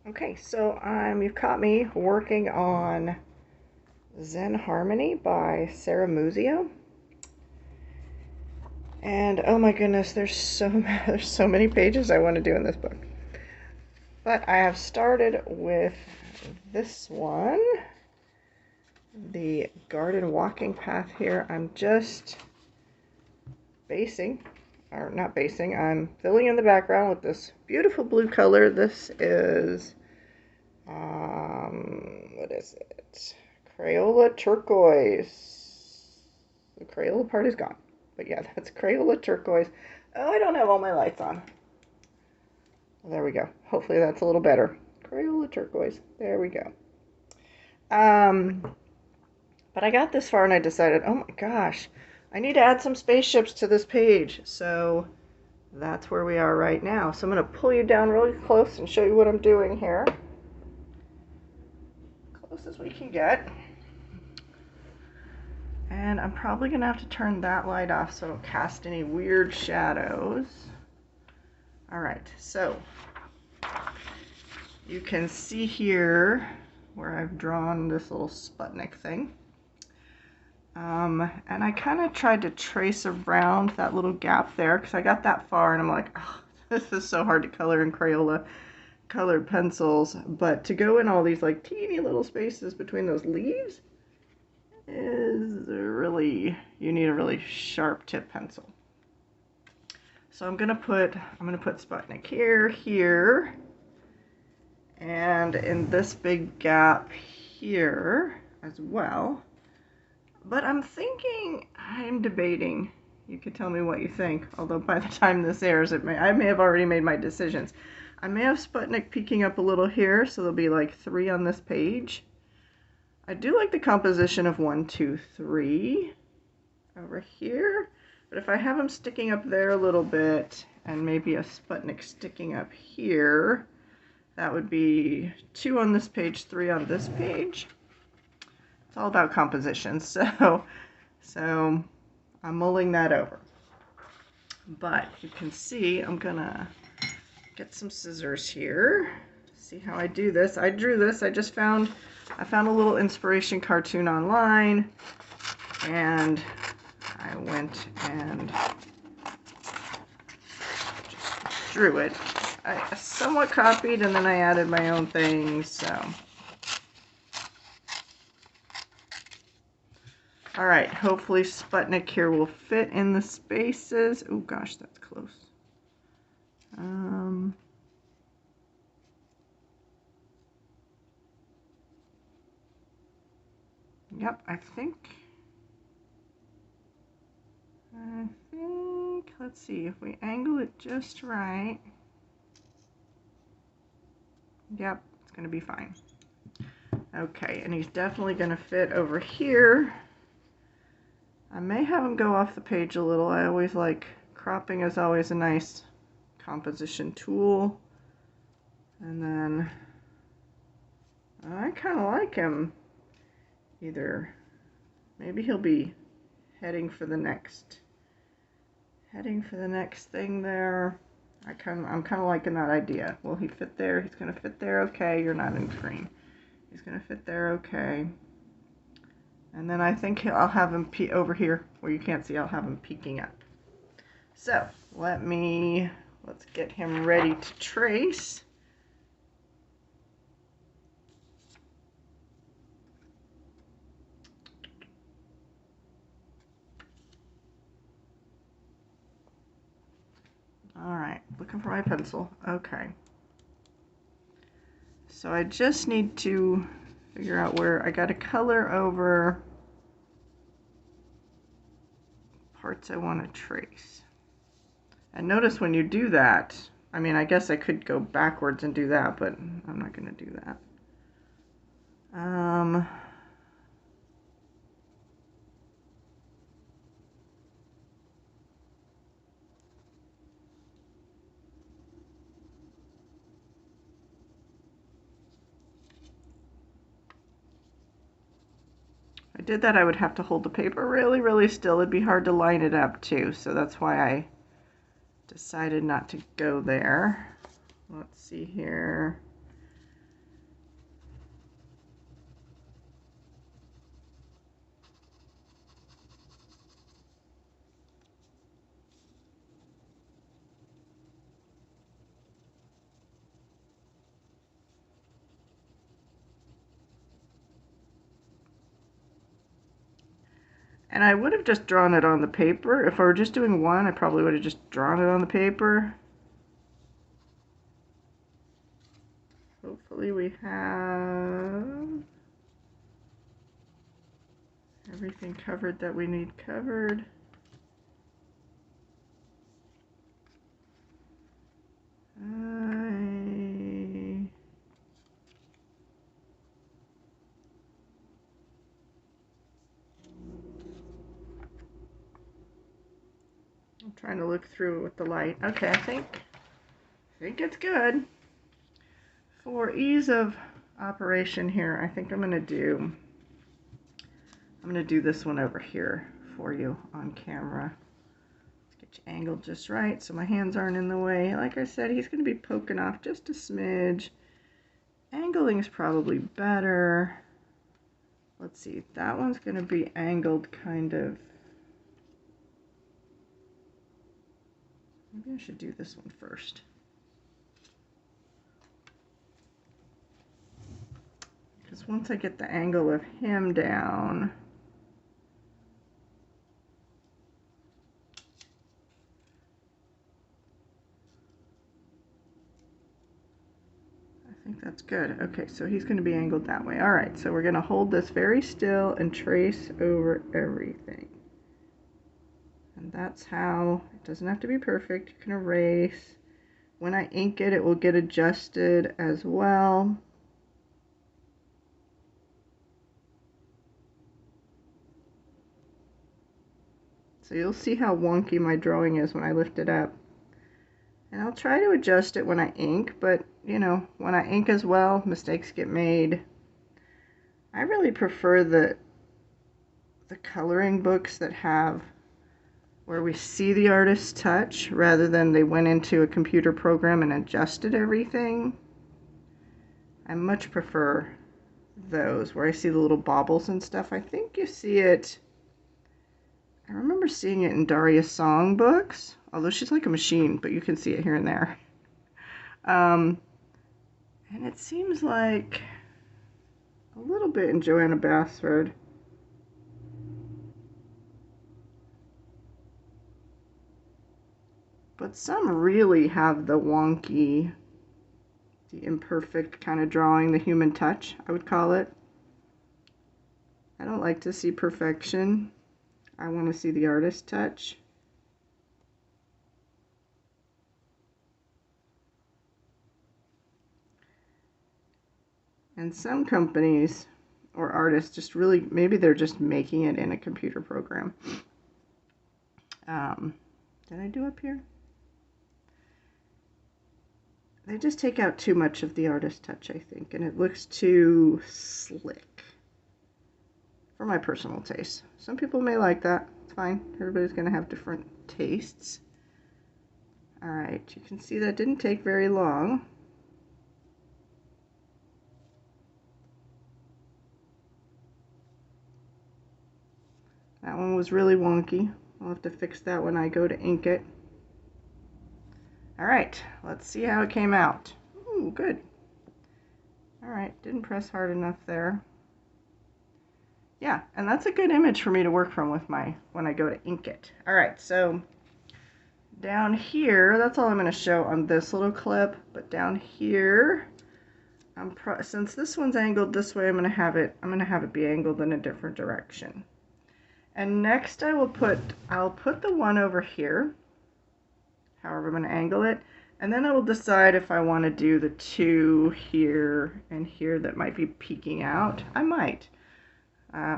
Okay, so you've caught me working on Zen Harmony by Sarah Muzio. And oh my goodness, there's so many pages I want to do in this book. But I have started with this one, the garden walking path here. I'm just I'm filling in the background with this beautiful blue color. This is what is it? Crayola turquoise. The Crayola part is gone. But yeah, that's Crayola turquoise. Oh, I don't have all my lights on. Well, there we go. Hopefully that's a little better. Crayola turquoise. There we go. But I got this far and I decided, oh my gosh, I need to add some spaceships to this page. So that's where we are right now. So I'm going to pull you down really close and show you what I'm doing here. Close as we can get. And I'm probably going to have to turn that light off so I don't cast any weird shadows. Alright, so you can see here where I've drawn this little Sputnik thing. And I kind of tried to trace around that little gap there because I got that far and I'm like, oh, this is so hard to color in Crayola colored pencils. But to go in all these like teeny little spaces between those leaves is really, you need a really sharp tip pencil. So I'm gonna put Sputnik here, and in this big gap here as well. But I'm debating. You could tell me what you think. Although by the time this airs, I may have already made my decisions. I may have Sputnik peeking up a little here, so there'll be like 3 on this page. I do like the composition of 1, 2, 3 over here. But if I have them sticking up there a little bit, and maybe a Sputnik sticking up here, that would be 2 on this page, 3 on this page. It's all about composition, so I'm mulling that over. But you can see I'm gonna get some scissors here. See how I do this. I drew this. I found a little inspiration cartoon online, and I went and just drew it. I somewhat copied, and then I added my own things. So. Alright, hopefully Sputnik here will fit in the spaces. Oh gosh, that's close. Yep, I think, let's see, if we angle it just right. Yep, it's going to be fine. Okay, and he's definitely going to fit over here. I may have him go off the page a little. I always like, cropping is always a nice composition tool. And then I kind of like him. Either maybe he'll be heading for the next thing there. I'm kind of liking that idea. Will he fit there? He's going to fit there. Okay, you're not in screen. He's going to fit there. Okay. And then I think I'll have him over here where you can't see. I'll have him peeking up. So let's get him ready to trace. Alright, looking for my pencil. Okay. So I just need to figure out where I got to color over parts I want to trace. And notice when you do that, I mean, I guess I could go backwards and do that, but I'm not going to do that. If I did that, I would have to hold the paper really, really still. It'd be hard to line it up too, so that's why I decided not to go there. Let's see here. And I would have just drawn it on the paper. If I were just doing one, I probably would have just drawn it on the paper. Hopefully we have everything covered that we need covered. I'm trying to look through with the light. Okay, I think it's good. For ease of operation here, I think I'm gonna do this one over here for you on camera. Let's get you angled just right so my hands aren't in the way. Like I said, he's gonna be poking off just a smidge. Angling is probably better. Let's see, that one's gonna be angled kind of. Maybe I should do this one first. Because once I get the angle of him down, I think that's good. Okay, so he's going to be angled that way. All right, so we're going to hold this very still and trace over everything. And that's how, it doesn't have to be perfect. You can erase. When I ink it, it will get adjusted as well. So you'll see how wonky my drawing is when I lift it up. And I'll try to adjust it when I ink, but you know, when I ink as well, mistakes get made. I really prefer the coloring books that have where we see the artist's touch rather than they went into a computer program and adjusted everything. I much prefer those where I see the little baubles and stuff. I think you see it, I remember seeing it in Daria's songbooks, although she's like a machine, but you can see it here and there. And it seems like a little bit in Joanna Bassford. But some really have the wonky, the imperfect kind of drawing, the human touch, I would call it. I don't like to see perfection. I want to see the artist touch. And some companies or artists just really, maybe they're just making it in a computer program. Did I do up here? They just take out too much of the artist touch, I think, and it looks too slick for my personal taste. Some people may like that. It's fine. Everybody's going to have different tastes. All right, you can see that didn't take very long. That one was really wonky. I'll have to fix that when I go to ink it. All right, let's see how it came out. Ooh, good. All right, didn't press hard enough there. Yeah, and that's a good image for me to work from with when I go to ink it. All right, so down here, that's all I'm going to show on this little clip, but down here, since this one's angled this way, I'm going to have it be angled in a different direction. And next I'll put the one over here, however I'm going to angle it, and then I will decide if I want to do the two here and here that might be peeking out. I might.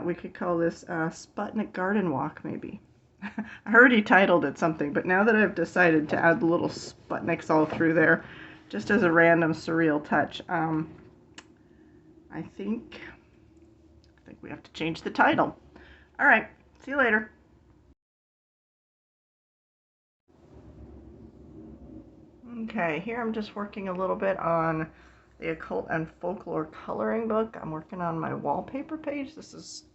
We could call this Sputnik Garden Walk, maybe. I already titled it something, but now that I've decided to add the little Sputniks all through there, just as a random surreal touch, I think we have to change the title. All right, see you later. Okay, here I'm just working a little bit on the Occult and Folklore coloring book. I'm working on my wallpaper page. This is,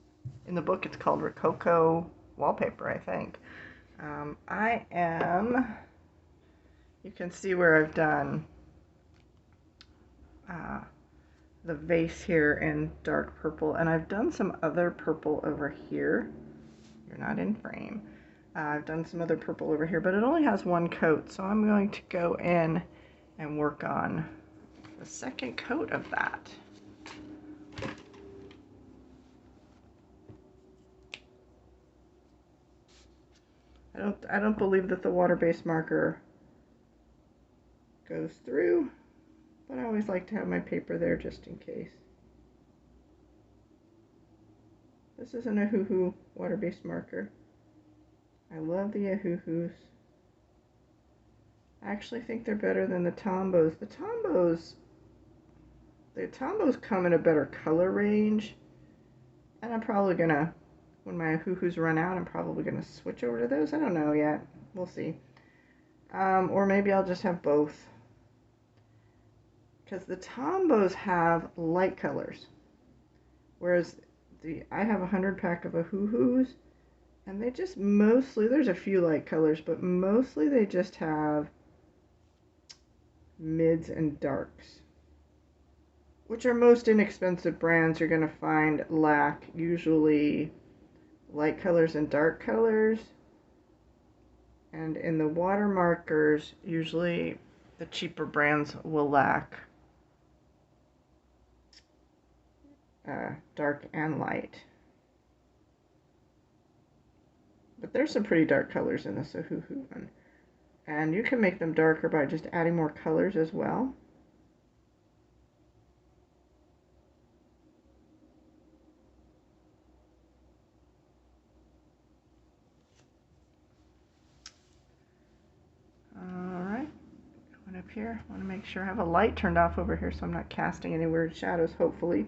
in the book, it's called Rococo Wallpaper, I think. You can see where I've done the vase here in dark purple, and I've done some other purple over here. You're not in frame. I've done some other purple over here, but it only has one coat, so I'm going to go in and work on the second coat of that. I don't believe that the water-based marker goes through, but I always like to have my paper there just in case. This is an Ohuhu water-based marker. I love the Ohuhus. I actually think they're better than the Tombos. The Tombos come in a better color range, and I'm probably gonna, when my Ohuhus run out, I'm probably gonna switch over to those. I don't know yet. We'll see. Or maybe I'll just have both. Because the Tombos have light colors, whereas I have a 100 pack of Ohuhus, and they just mostly, there's a few light colors, but mostly they just have mids and darks, which are most inexpensive brands you're going to find lack usually light colors and dark colors. And in the water markers, usually the cheaper brands will lack dark and light. But there's some pretty dark colors in this Ohuhu one. And you can make them darker by just adding more colors as well. Alright, going up here. I want to make sure I have a light turned off over here so I'm not casting any weird shadows, hopefully.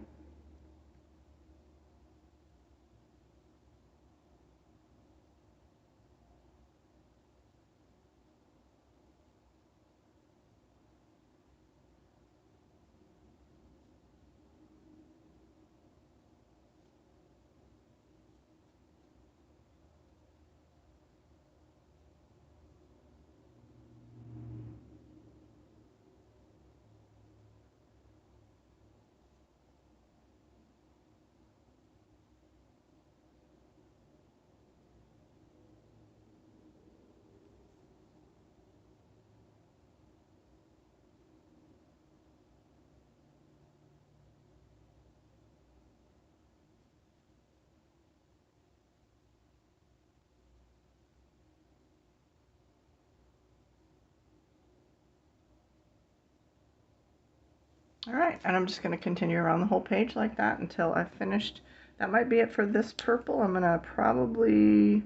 Alright, and I'm just going to continue around the whole page like that until I've finished. That might be it for this purple. I'm going to probably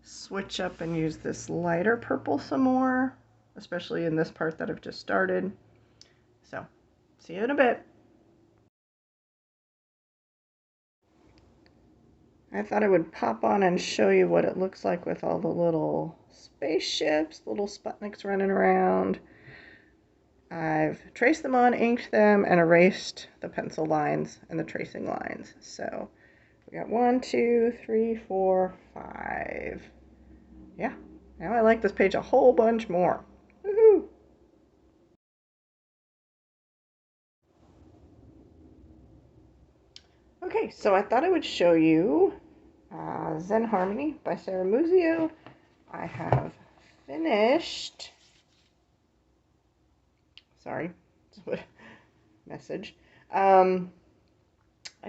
switch up and use this lighter purple some more, especially in this part that I've just started. So, see you in a bit. I thought I would pop on and show you what it looks like with all the little spaceships, little Sputniks running around. I've traced them on, inked them, and erased the pencil lines and the tracing lines. So we got 1, 2, 3, 4, 5. Yeah, now I like this page a whole bunch more. Woohoo! Okay, so I thought I would show you Zen Harmony by Sarah Muzio. I have finished. Sorry, message. I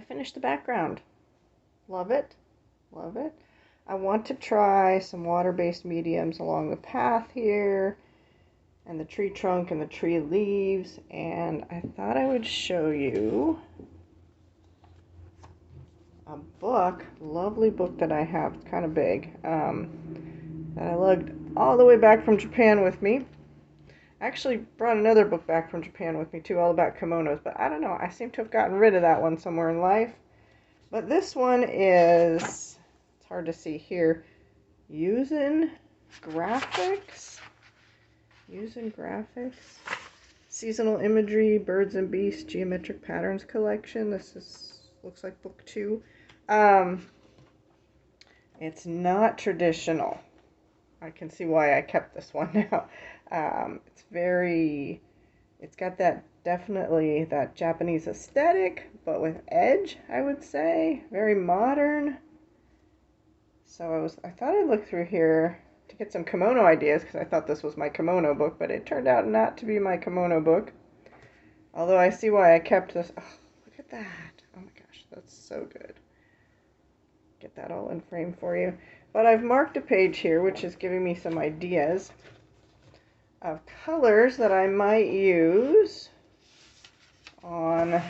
finished the background. Love it. Love it. I want to try some water-based mediums along the path here, and the tree trunk and the tree leaves, and I thought I would show you a book, lovely book that I have, it's kind of big, that I lugged all the way back from Japan with me. I actually brought another book back from Japan with me too, all about kimonos, but I don't know, I seem to have gotten rid of that one somewhere in life. But this one is, it's hard to see here, Using Graphics, Seasonal Imagery, Birds and Beasts, Geometric Patterns Collection. This looks like book 2. It's not traditional. I can see why I kept this one now. It's got definitely that Japanese aesthetic, but with edge, I would say. Very modern. So I thought I'd look through here to get some kimono ideas because I thought this was my kimono book, but it turned out not to be my kimono book. Although I see why I kept this. Oh, look at that. Oh my gosh, that's so good. Get that all in frame for you. But I've marked a page here which is giving me some ideas of colors that I might use on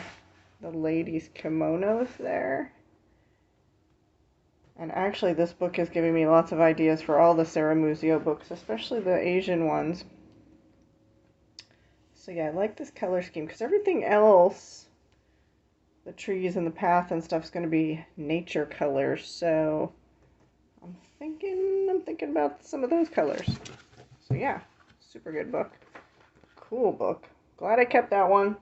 the ladies' kimonos there. And actually this book is giving me lots of ideas for all the Sarah Muzio books, especially the Asian ones. So yeah, I like this color scheme because everything else, the trees and the path and stuff, is going to be nature colors. So I'm thinking about some of those colors. So yeah, super good book. Cool book. Glad I kept that one.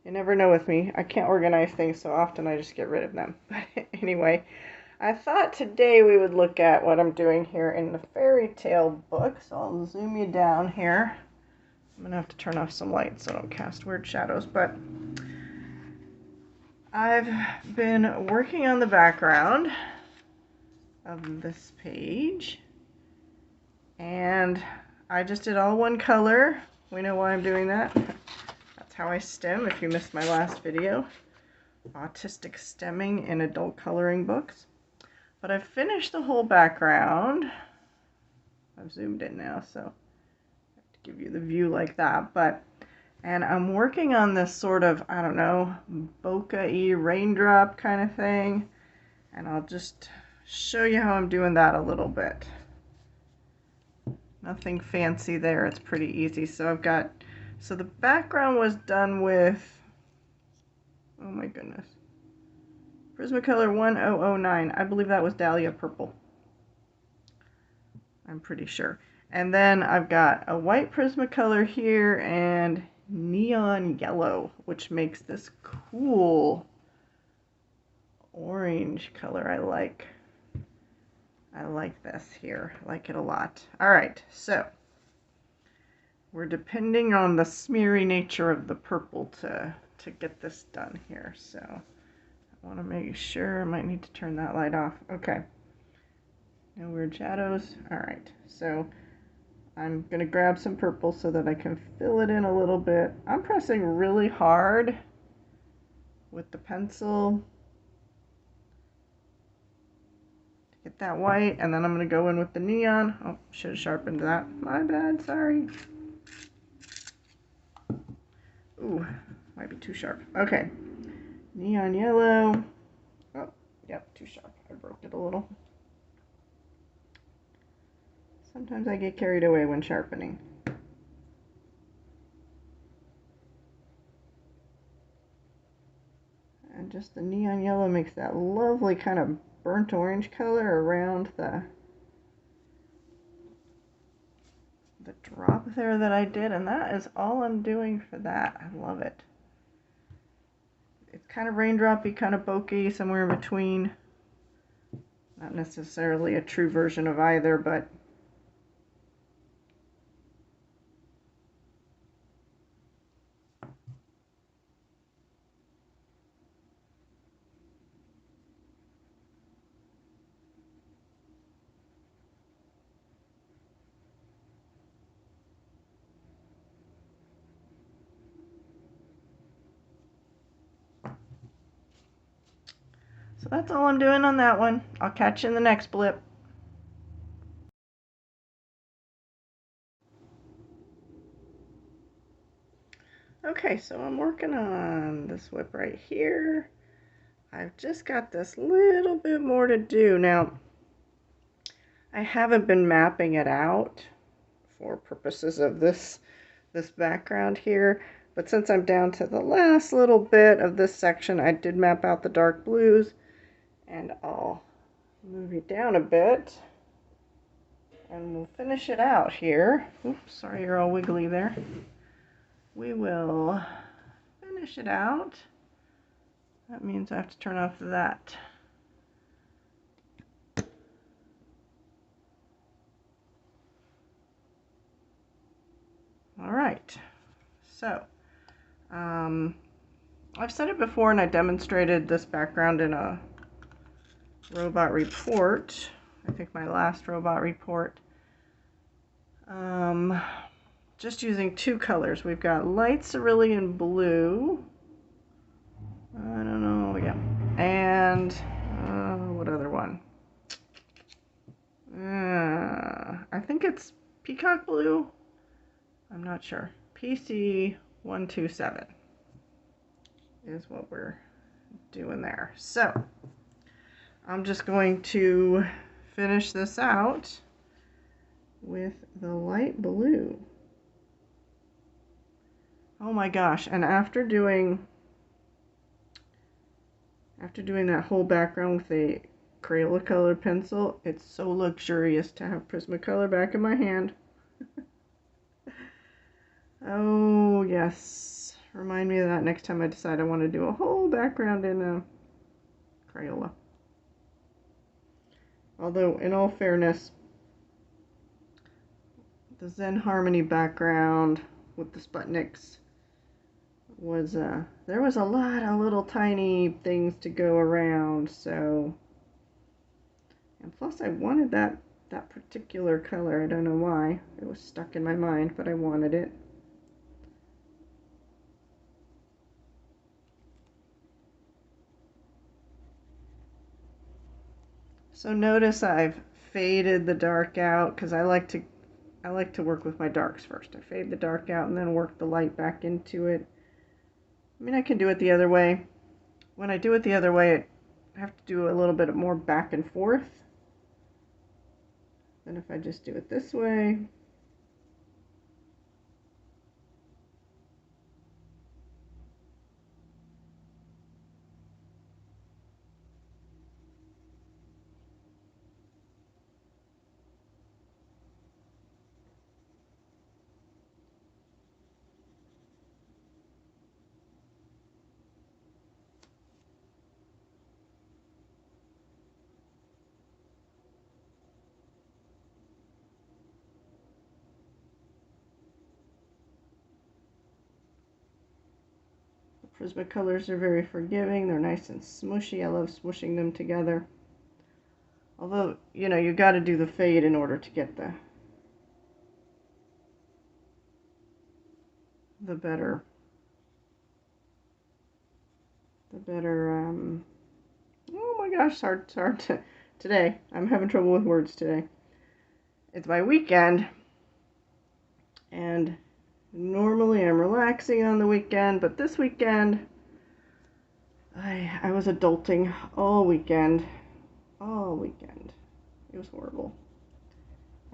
You never know with me. I can't organize things so often, I just get rid of them. But anyway, I thought today we would look at what I'm doing here in the fairy tale book. So I'll zoom you down here. I'm going to have to turn off some lights so I don't cast weird shadows. But I've been working on the background of this page. And I just did all one color. We know why I'm doing that. That's how I stem, if you missed my last video. Autistic stemming in adult coloring books. But I've finished the whole background. I've zoomed in now, so I have to give you the view like that. And I'm working on this sort of, I don't know, bokeh-y raindrop kind of thing. And I'll just show you how I'm doing that a little bit. Nothing fancy there, it's pretty easy. So the background was done with, oh my goodness, Prismacolor 1009. I believe that was Dahlia Purple. I'm pretty sure. And then I've got a white Prismacolor here and neon yellow, which makes this cool orange color. I like this here. I like it a lot. All right, so we're depending on the smeary nature of the purple to get this done here. So I want to make sure. I might need to turn that light off. Okay. No weird shadows. All right. So I'm going to grab some purple so that I can fill it in a little bit. I'm pressing really hard with the pencil to get that white, and then I'm going to go in with the neon. Oh, should have sharpened that. My bad, sorry. Ooh, might be too sharp. Okay. Neon yellow. Oh, yep, too sharp. I broke it a little. Sometimes I get carried away when sharpening. And just the neon yellow makes that lovely kind of burnt orange color around the drop there that I did, and that is all I'm doing for that. I love it. It's kind of raindroppy, kind of bokeh, somewhere in between. Not necessarily a true version of either, but so that's all I'm doing on that one. I'll catch you in the next blip. Okay, so I'm working on this WIP right here. I've just got this little bit more to do. Now, I haven't been mapping it out for purposes of this background here, but since I'm down to the last little bit of this section, I did map out the dark blues, and I'll move it down a bit, and we'll finish it out here. Oops, sorry, you're all wiggly there. We will finish it out. That means I have to turn off that. All right, so I've said it before, and I demonstrated this background in a robot report. I think my last robot report. Just using two colors. We've got light cerulean blue. I don't know. Yeah. And what other one? I think it's peacock blue. I'm not sure. PC127 is what we're doing there. So I'm just going to finish this out with the light blue. Oh my gosh, and after doing that whole background with a Crayola colored pencil, it's so luxurious to have Prismacolor back in my hand. Oh yes, remind me of that next time I decide I want to do a whole background in a Crayola. Although, in all fairness, the Zen Harmony background with the Sputniks was, there was a lot of little tiny things to go around, so, and plus I wanted that particular color. I don't know why. It was stuck in my mind, but I wanted it. So notice I've faded the dark out because I like to work with my darks first. I fade the dark out and then work the light back into it. I mean, I can do it the other way. When I do it the other way, I have to do a little bit more back and forth than if I just do it this way. Prismacolors are very forgiving. They're nice and smushy. I love smushing them together. Although, you know, you got to do the fade in order to get the better oh my gosh, it's hard to today. I'm having trouble with words today. It's my weekend, and normally I'm relaxing on the weekend, but this weekend I was adulting all weekend. All weekend. It was horrible.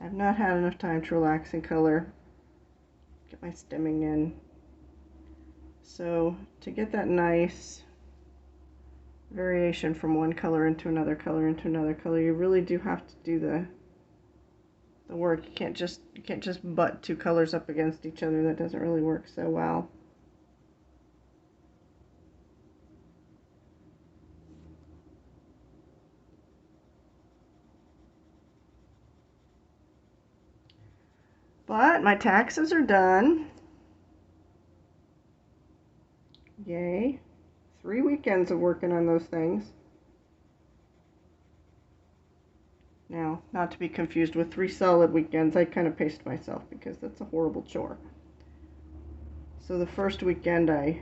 I've not had enough time to relax and color, get my stemming in. So to get that nice variation from one color into another color into another color, you really do have to do the work. You can't just butt two colors up against each other. That doesn't really work so well. But my taxes are done. Yay. 3 weekends of working on those things. Now, not to be confused with 3 solid weekends. I kind of paced myself because that's a horrible chore. So the first weekend I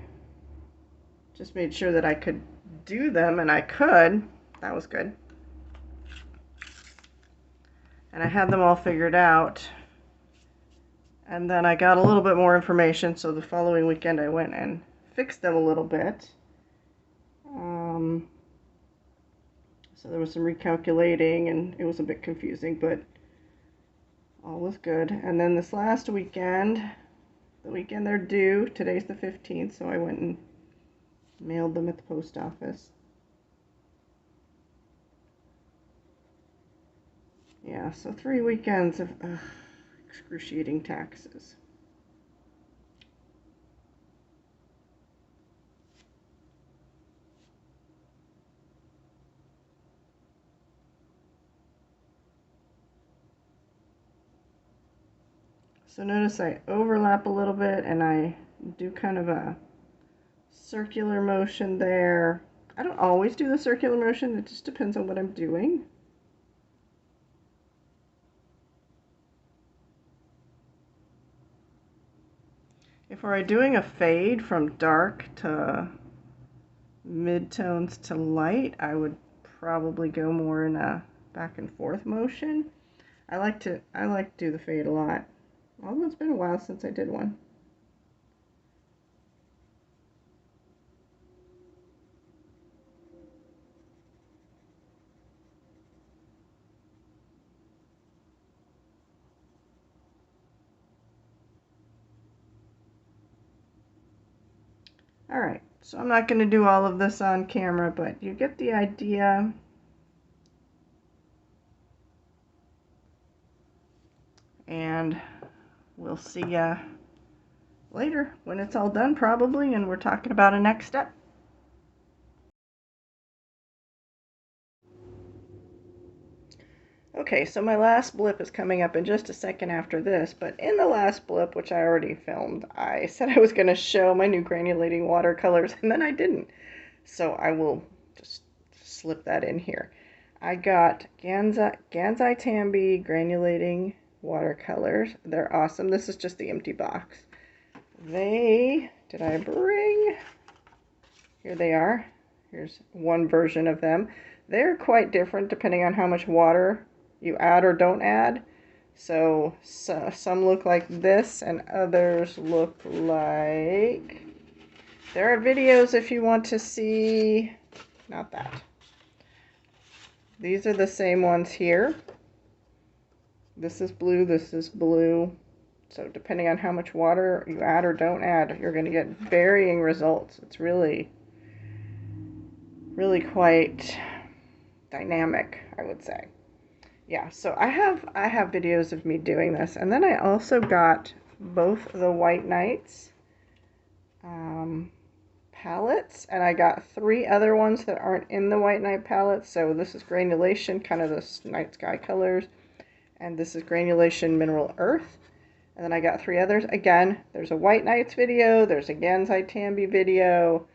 just made sure that I could do them, and I could. That was good. And I had them all figured out. And then I got a little bit more information, so the following weekend I went and fixed them a little bit. So there was some recalculating, and it was a bit confusing, but all was good. And then this last weekend, the weekend they're due, today's the 15th, so I went and mailed them at the post office. Yeah, so 3 weekends of excruciating taxes. So notice I overlap a little bit and I do kind of a circular motion there, I don't always do the circular motion, it just depends on what I'm doing. If we're doing a fade from dark to mid-tones to light, I would probably go more in a back and forth motion. I like to do the fade a lot. Although it's been a while since I did one. Alright, so I'm not going to do all of this on camera, but you get the idea. And we'll see ya later when it's all done probably, and we're talking about a next step. Okay, so my last blip is coming up in just a second after this, but in the last blip, which I already filmed, I said I was going to show my new granulating watercolors, and then I didn't. So I will just slip that in here. I got Gansai Tambi granulating watercolors. They're awesome. This is just the empty box. Did I bring? Here they are. Here's one version of them. They're quite different depending on how much water you add or don't add. So some look like this and others look like... There are videos if you want to see... Not that. These are the same ones here. This is blue, this is blue. So depending on how much water you add or don't add, you're going to get varying results. It's really quite dynamic, I would say. Yeah, so I have videos of me doing this, and then I also got both the White Nights palettes, and I got 3 other ones that aren't in the White Night palette. So this is granulation, kind of the night sky colors, and this is granulation mineral earth. And then I got 3 others. Again, there's a White Nights video, there's a Gansai Tambi video,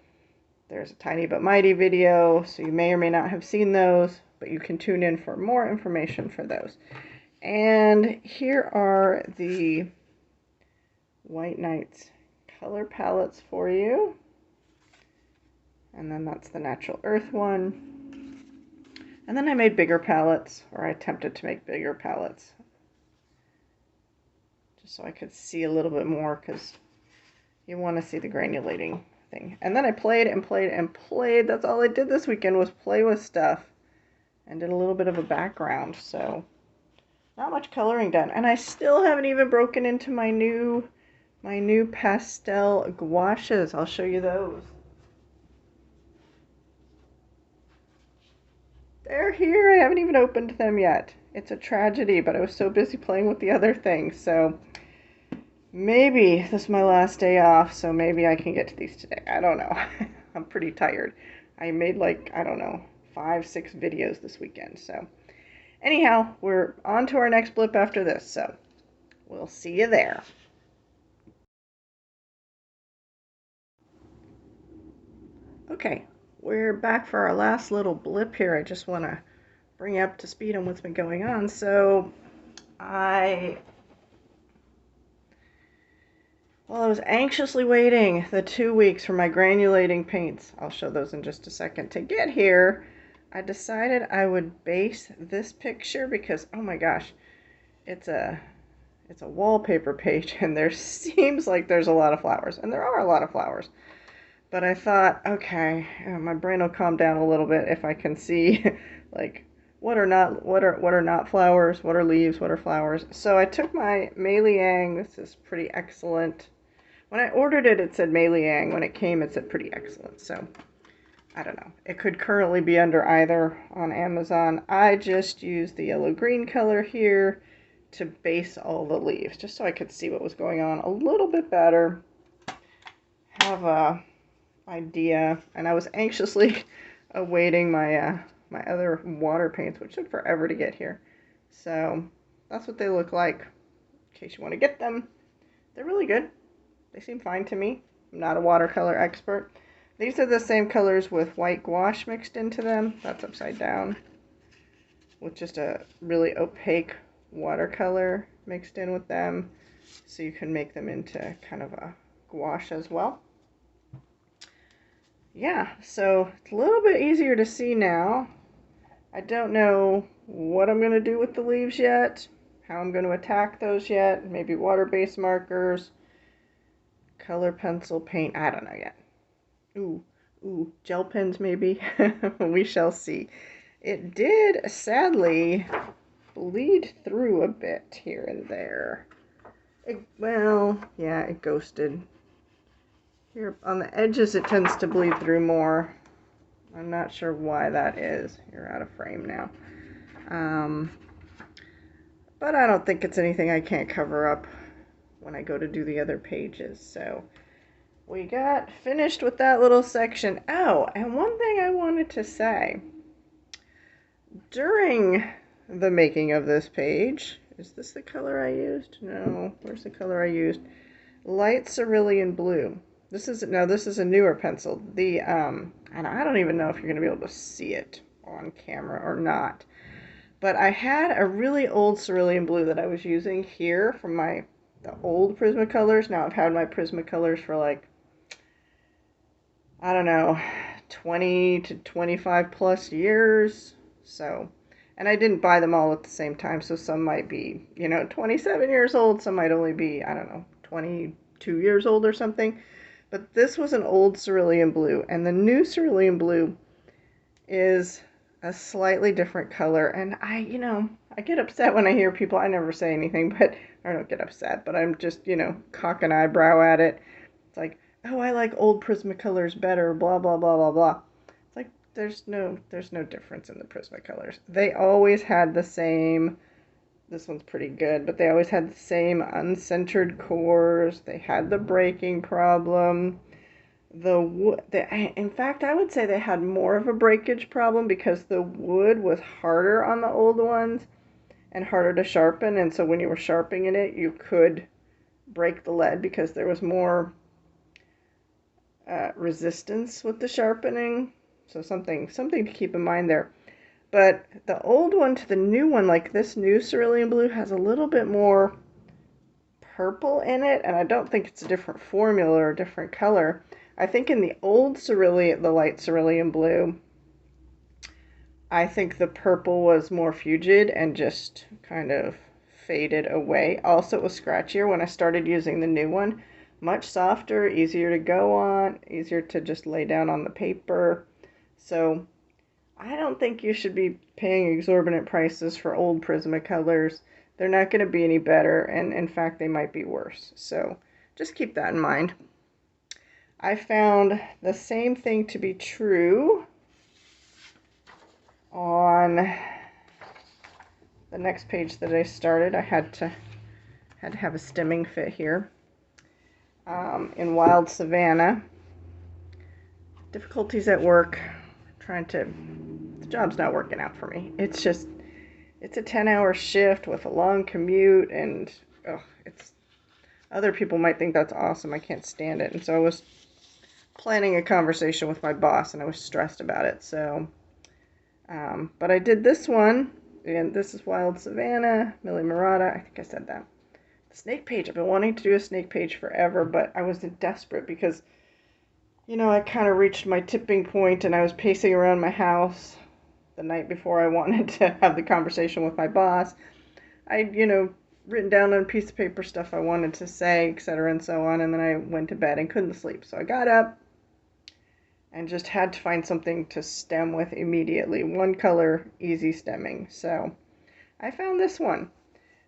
there's a Tiny But Mighty video, so you may or may not have seen those, but you can tune in for more information for those. And here are the White Nights color palettes for you. And then that's the Natural Earth one. And then I made bigger palettes, or I attempted to make bigger palettes, just so I could see a little bit more, because you want to see the granulating thing. And then I played and played and played. That's all I did this weekend, was play with stuff and did a little bit of a background. So not much coloring done. And I still haven't even broken into my new pastel gouaches. I'll show you those. They're here. I haven't even opened them yet. It's a tragedy, but I was so busy playing with the other things. So maybe this is my last day off, so maybe I can get to these today. I don't know. I'm pretty tired. I made like, I don't know, 5-6 videos this weekend. So anyhow, we're on to our next blip after this. So we'll see you there. Okay, we're back for our last little blip here. I just want to bring you up to speed on what's been going on. So I was anxiously waiting the 2 weeks for my granulating paints. I'll show those in just a second. To get here, I decided I would base this picture because, oh my gosh, it's a wallpaper page, and there seems like there's a lot of flowers, and there are a lot of flowers. But I thought, okay, my brain will calm down a little bit if I can see like what are not flowers, what are leaves, what are flowers. So I took my Mei Liang. This is Pretty Excellent. When I ordered it, it said Mei Liang. When it came, it said Pretty Excellent. So I don't know. It could currently be under either on Amazon. I just used the yellow-green color here to base all the leaves, just so I could see what was going on a little bit better. Have a idea, and I was anxiously awaiting my my other water paints, which took forever to get here. So that's what they look like, in case you want to get them. They're really good. They seem fine to me. I'm not a watercolor expert, These are the same colors with white gouache mixed into them. That's upside down. With just a really opaque watercolor mixed in with them. So you can make them into kind of a gouache as well. Yeah, so it's a little bit easier to see now. I don't know what I'm going to do with the leaves yet, how I'm going to attack those yet, maybe water-based markers, color pencil, paint, I don't know yet. Ooh, gel pens maybe, we shall see. It did, sadly, bleed through a bit here and there. Well, yeah, it ghosted. Here on the edges it tends to bleed through more. I'm not sure why that is. You're out of frame now. But I don't think it's anything I can't cover up when I go to do the other pages. So we got finished with that little section. Oh, and one thing I wanted to say. During the making of this page, is this the color I used? No, where's the color I used? Light cerulean blue. This is a newer pencil. And I don't even know if you're going to be able to see it on camera or not. But I had a really old cerulean blue that I was using here from the old Prismacolors. Now I've had my Prismacolors for like, I don't know, 20 to 25 plus years. So, and I didn't buy them all at the same time. So some might be, 27 years old. Some might only be, I don't know, 22 years old or something. But this was an old cerulean blue, and the new cerulean blue is a slightly different color. And I get upset when I hear people, I never say anything, but I don't get upset, but I'm just, cock an eyebrow at it. It's like, oh, I like old Prismacolors better, blah, blah, blah, blah, blah. It's like, there's no difference in the Prismacolors. They always had the same. This one's pretty good, but they always had the same uncentered cores. They had the breaking problem. In fact, I would say they had more of a breakage problem because the wood was harder on the old ones and harder to sharpen. And so when you were sharpening it, you could break the lead because there was more resistance with the sharpening. So something to keep in mind there. But the old one to the new one, like this new cerulean blue, has a little bit more purple in it, and I don't think it's a different formula or a different color. I think in the old cerulean, the light cerulean blue, I think the purple was more fugid and just kind of faded away. Also, it was scratchier when I started using the new one. Much softer, easier to go on, easier to just lay down on the paper. So I don't think you should be paying exorbitant prices for old Prismacolors. They're not going to be any better, and in fact, they might be worse. So just keep that in mind. I found the same thing to be true on the next page that I started. I had to have a stemming fit here. In Wild Savannah. Difficulties at work. The job's not working out for me. It's a 10-hour shift with a long commute, and other people might think that's awesome. I can't stand it. And so I was planning a conversation with my boss, and I was stressed about it. So, but I did this one, and this is Wild Savannah, Millie Murata. I think I said that. The snake page. I've been wanting to do a snake page forever, but I was desperate because I kind of reached my tipping point, and I was pacing around my house the night before I wanted to have the conversation with my boss. I'd, written down on a piece of paper stuff I wanted to say, etc. and so on, and then I went to bed and couldn't sleep. So I got up and just had to find something to stem with immediately. One color, easy stemming. So I found this one.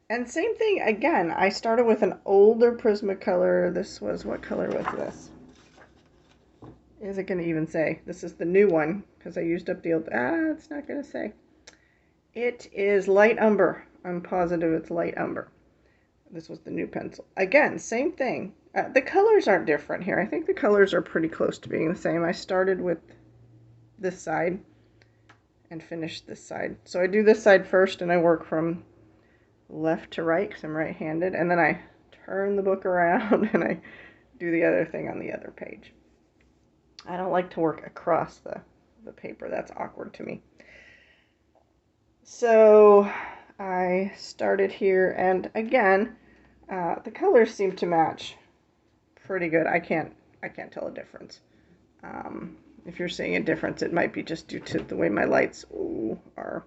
And same thing, again, I started with an older Prismacolor. What color was this? Is it going to even say? This is the new one, because I used up the old... it's not going to say. It is light umber. I'm positive it's light umber. This was the new pencil. Again, same thing. The colors aren't different here. I think the colors are pretty close to being the same. I started with this side and finished this side. So I do this side first, and I work from left to right, because I'm right-handed, and then I turn the book around, and I do the other thing on the other page. I don't like to work across the paper. That's awkward to me. So I started here, and again, the colors seem to match pretty good. I can't tell a difference. If you're seeing a difference, it might be just due to the way my lights are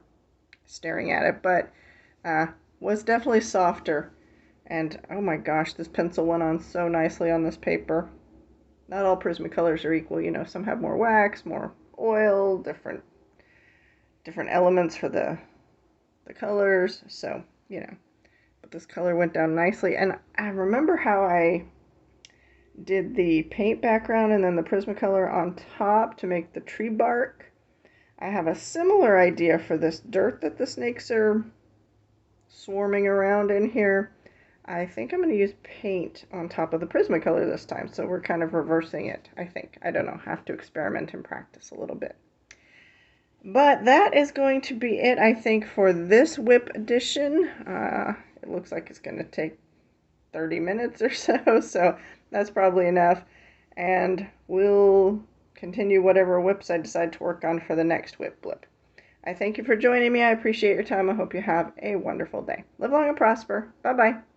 staring at it, but was definitely softer. And oh my gosh, this pencil went on so nicely on this paper. Not all Prismacolors are equal, some have more wax, more oil, different elements for the colors, so, but this color went down nicely. And I remember how I did the paint background and then the Prismacolor on top to make the tree bark. I have a similar idea for this dirt that the snakes are swarming around in here. I think I'm going to use paint on top of the Prismacolor this time, so we're kind of reversing it, I think. I don't know, have to experiment and practice a little bit. But that is going to be it, I think, for this WIP edition. It looks like it's going to take 30 minutes or so, so that's probably enough. And we'll continue whatever WIPs I decide to work on for the next WIP Blip. I thank you for joining me. I appreciate your time. I hope you have a wonderful day. Live long and prosper. Bye-bye.